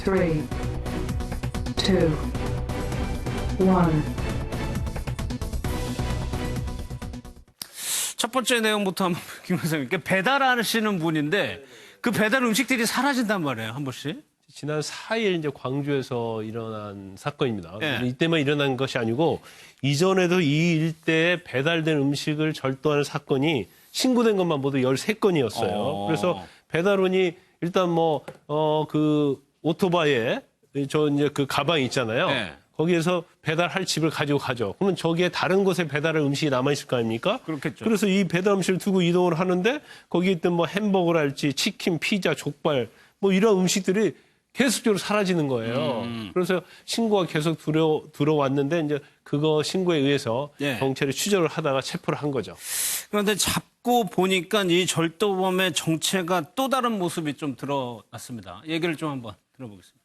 3, 2, 1. 첫 번째 내용부터 한번 김 선생님. 배달하시는 분인데 그 배달 음식들이 사라진단 말이에요, 한 번씩. 지난 4일 이제 광주에서 일어난 사건입니다. 예. 이때만 일어난 것이 아니고 이전에도 이 일대에 배달된 음식을 절도하는 사건이 신고된 것만 모두 13건이었어요. 그래서 배달원이 일단 그 오토바이에 저 이제 그 가방 있잖아요. 예. 거기에서 배달할 집을 가지고 가죠. 그러면 저기에 다른 곳에 배달할 음식이 남아있을 거 아닙니까? 그렇겠죠. 그래서 이 배달 음식을 두고 이동을 하는데 거기에 있던 햄버거랄지 치킨, 피자, 족발 이런 음식들이 계속적으로 사라지는 거예요. 그래서 신고가 계속 들어왔는데 이제 그거 신고에 의해서 예. 경찰이 추적을 하다가 체포를 한 거죠. 그런데 잡고 보니까 이 절도범의 정체가 또 다른 모습이 좀 드러났습니다. 얘기를 좀 한번 들어보겠습니다.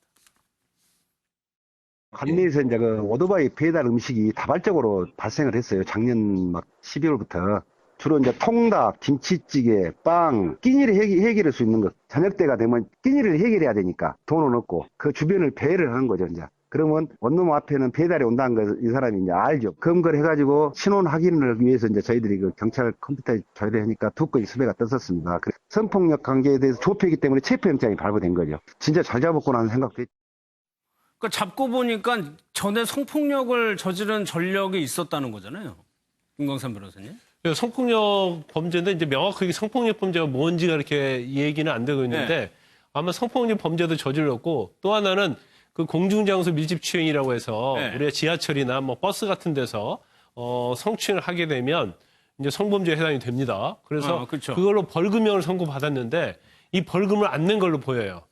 관내에서 이제 그 오토바이 배달 음식이 다발적으로 발생을 했어요. 작년 12월부터. 주로 이제 통닭, 김치찌개, 빵, 끼니를 해결할 수 있는 것. 저녁 때가 되면 끼니를 해결해야 되니까 돈은 없고 그 주변을 배회를 하는 거죠, 이제. 그러면 원룸 앞에는 배달이 온다는 걸 이 사람이 이제 알죠. 검거를 해가지고 신원 확인을 위해서 이제 저희들이 그 경찰 컴퓨터에 조회를 하니까 2건의 수배가 떴었습니다. 성폭력 관계에 대해서 조폐이기 때문에 체포영장이 발부된 거죠. 진짜 잘 잡았구나 하는 생각도 했죠. 그러니까 잡고 보니까 전에 성폭력을 저지른 전력이 있었다는 거잖아요. 김광삼 변호사님. 성폭력 범죄인데 이제 명확하게 성폭력 범죄가 뭔지가 이렇게 얘기는 안 되고 있는데 네. 아마 성폭력 범죄도 저질렀고 또 하나는 그 공중장소 밀집추행이라고 해서 네. 우리가 지하철이나 버스 같은 데서 성추행을 하게 되면 이제 성범죄에 해당이 됩니다. 그래서 그렇죠. 그걸로 벌금형을 선고받았는데 이 벌금을 안 낸 걸로 보여요.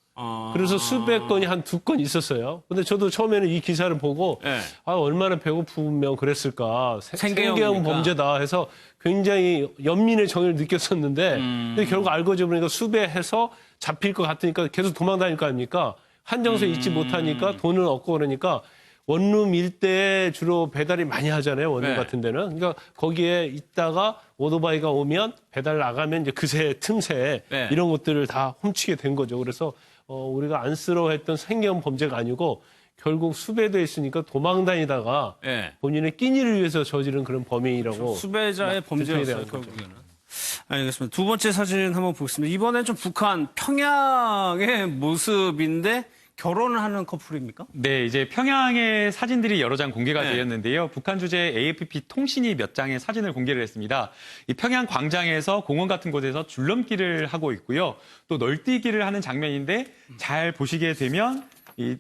그래서 수백 건이 한 2건 있었어요. 근데 저도 처음에는 이 기사를 보고 네. 얼마나 배고프면 그랬을까. 생계형이니까. 생계형 범죄다 해서 굉장히 연민의 정의를 느꼈었는데 근데 결국 알고 보니까 수배해서 잡힐 것 같으니까 계속 도망 다닐 거 아닙니까? 한정소에 있지 못하니까 돈은 없고 그러니까 원룸 일대에 주로 배달이 많이 하잖아요. 원룸 네. 같은 데는. 그러니까 거기에 있다가 오토바이가 오면 배달 나가면 이제 그새 틈새 네. 이런 것들을 다 훔치게 된 거죠. 그래서 우리가 안쓰러워했던 생계형 범죄가 아니고 결국 수배돼 있으니까 도망 다니다가 네. 본인의 끼니를 위해서 저지른 그런 범행이라고. 수배자의 범죄였어요, 대한 거죠. 결국에는. 알겠습니다. 두 번째 사진 한번 보겠습니다. 이번엔 좀 북한, 평양의 모습인데 결혼을 하는 커플입니까? 네, 이제 평양의 사진들이 여러 장 공개가 네. 되었는데요. 북한 주재 AFP 통신이 몇 장의 사진을 공개를 했습니다. 이 평양 광장에서 공원 같은 곳에서 줄넘기를 하고 있고요. 또 널뛰기를 하는 장면인데 잘 보시게 되면 이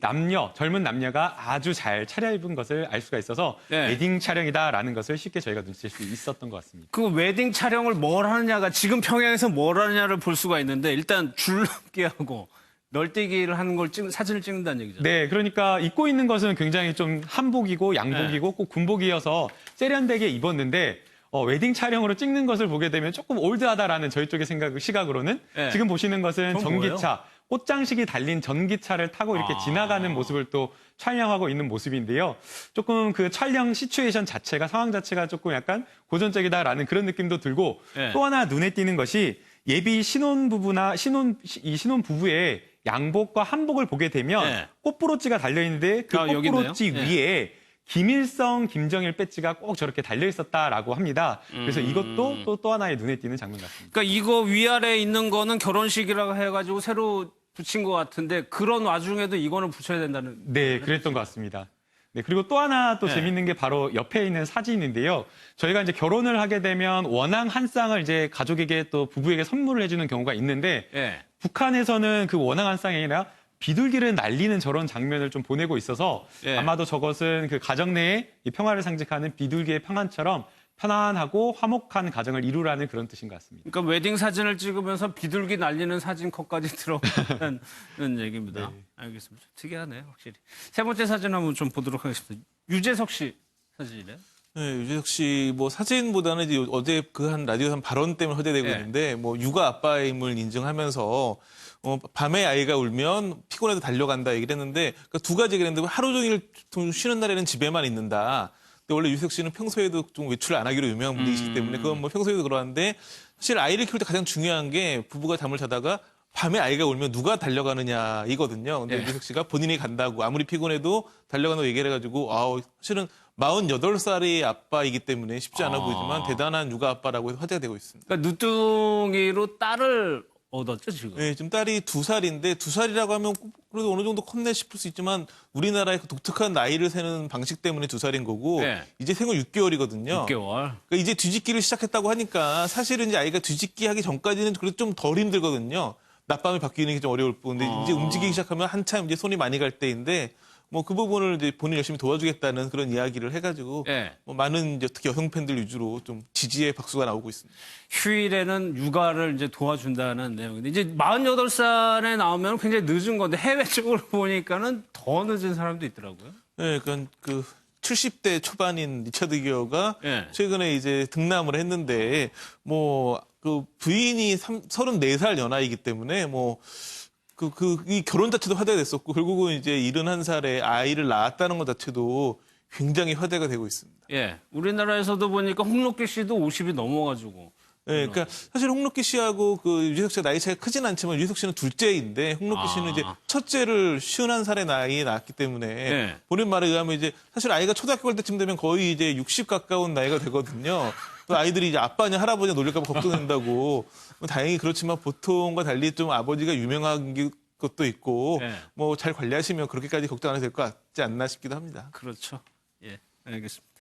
젊은 남녀가 아주 잘 차려입은 것을 알 수가 있어서 네. 웨딩 촬영이다라는 것을 쉽게 저희가 눈치챌 수 있었던 것 같습니다. 그 웨딩 촬영을 뭘 하느냐가 지금 평양에서 뭘 하느냐를 볼 수가 있는데 일단 줄넘기하고 널뛰기를 하는 걸 사진을 찍는다는 얘기죠. 네, 그러니까 입고 있는 것은 굉장히 좀 한복이고 양복이고 꼭 군복이어서 세련되게 입었는데 웨딩 촬영으로 찍는 것을 보게 되면 조금 올드하다라는 저희 쪽의 시각으로는 네. 지금 보시는 것은 그건 전기차, 꽃장식이 달린 전기차를 타고 이렇게 지나가는 모습을 또 촬영하고 있는 모습인데요. 조금 그 촬영 시츄에이션 자체가 상황 자체가 조금 약간 고전적이다라는 그런 느낌도 들고 네. 또 하나 눈에 띄는 것이 예비 신혼부부나 신혼부부의 양복과 한복을 보게 되면 네. 꽃브로치가 달려있는데 그 여기 있네요. 꽃브로치 네. 위에 김일성, 김정일 배지가 꼭 저렇게 달려있었다라고 합니다. 그래서 이것도 또 하나의 눈에 띄는 장면 같습니다. 그러니까 이거 위아래에 있는 거는 결혼식이라고 해가지고 새로 붙인 것 같은데 그런 와중에도 이거는 붙여야 된다는. 네, 그랬던 것 같습니다. 네, 그리고 또 하나 또 네. 재밌는 게 바로 옆에 있는 사진인데요. 저희가 이제 결혼을 하게 되면 원앙 한 쌍을 이제 가족에게 또 부부에게 선물을 해주는 경우가 있는데 네. 북한에서는 그 원앙 한 쌍이 아니라 비둘기를 날리는 저런 장면을 좀 보내고 있어서 예. 아마도 저것은 그 가정 내에 이 평화를 상징하는 비둘기의 평안처럼 편안하고 화목한 가정을 이루라는 그런 뜻인 것 같습니다. 그러니까 웨딩 사진을 찍으면서 비둘기 날리는 사진 컷까지 들어가는 얘기입니다. 네. 알겠습니다. 특이하네요, 확실히. 세 번째 사진 한번 좀 보도록 하겠습니다. 유재석 씨 사진이네요. 네, 유재석 씨 사진보다는 이제 어제 그 한 라디오 한 발언 때문에 화제되고 네. 있는데 육아 아빠임을 인증하면서 밤에 아이가 울면 피곤해도 달려간다 얘기를 했는데 그러니까 두 가지 얘기를 했는데 하루 종일 좀 쉬는 날에는 집에만 있는다. 근데 원래 유재석 씨는 평소에도 좀 외출을 안 하기로 유명한 분이시기 때문에 그건 평소에도 그러는데 사실 아이를 키울 때 가장 중요한 게 부부가 잠을 자다가 밤에 아이가 울면 누가 달려가느냐 이거든요. 근데 예. 유재석 씨가 본인이 간다고 아무리 피곤해도 달려간다고 얘기를 해가지고 사실은 48살의 아빠이기 때문에 쉽지 않아 보이지만 대단한 육아 아빠라고 해서 화제가 되고 있습니다. 그러니까 누뚱이로 딸을 얻었죠 지금. 네, 지금 딸이 2살인데 2살이라고 하면 그래도 어느 정도 컸네 싶을 수 있지만 우리나라의 그 독특한 나이를 세는 방식 때문에 2살인 거고 네. 이제 생후 6개월이거든요. 6개월. 그러니까 이제 뒤집기를 시작했다고 하니까 사실은 이제 아이가 뒤집기 하기 전까지는 그래도 좀 덜 힘들거든요. 낮밤에 바뀌는 게 좀 어려울 뿐. 근데 이제 움직이기 시작하면 한참 이제 손이 많이 갈 때인데 뭐 그 부분을 이제 본인 열심히 도와주겠다는 그런 이야기를 해가지고 예. 뭐 많은 이제 특히 여성 팬들 위주로 좀 지지의 박수가 나오고 있습니다. 휴일에는 육아를 이제 도와준다는 내용인데 이제 48살에 나오면 굉장히 늦은 건데 해외 쪽으로 보니까는 더 늦은 사람도 있더라고요. 네, 그러니까 그 70대 초반인 리차드 기어가 예. 최근에 이제 등남을 했는데 뭐 그 부인이 34살 연하이기 때문에 뭐 이 결혼 자체도 화제가 됐었고 결국은 이제 71살에 아이를 낳았다는 것 자체도 굉장히 화제가 되고 있습니다. 예. 우리나라에서도 보니까 홍록기 씨도 50이 넘어가지고. 네, 그러니까 사실 홍록기 씨하고 그 유재석 씨가 나이 차이가 크진 않지만 유재석 씨는 둘째인데 홍록기 씨는 이제 첫째를 51살의 나이에 낳았기 때문에 네. 본인 말에 의하면 이제 사실 아이가 초등학교 갈 때쯤 되면 거의 이제 60 가까운 나이가 되거든요. 또 아이들이 이제 아빠냐 할아버지냐 놀릴까 봐 걱정된다고. 뭐 다행히 그렇지만 보통과 달리 좀 아버지가 유명한 것도 있고 네. 뭐 잘 관리하시면 그렇게까지 걱정 안 해도 될 것 같지 않나 싶기도 합니다. 그렇죠. 예. 알겠습니다.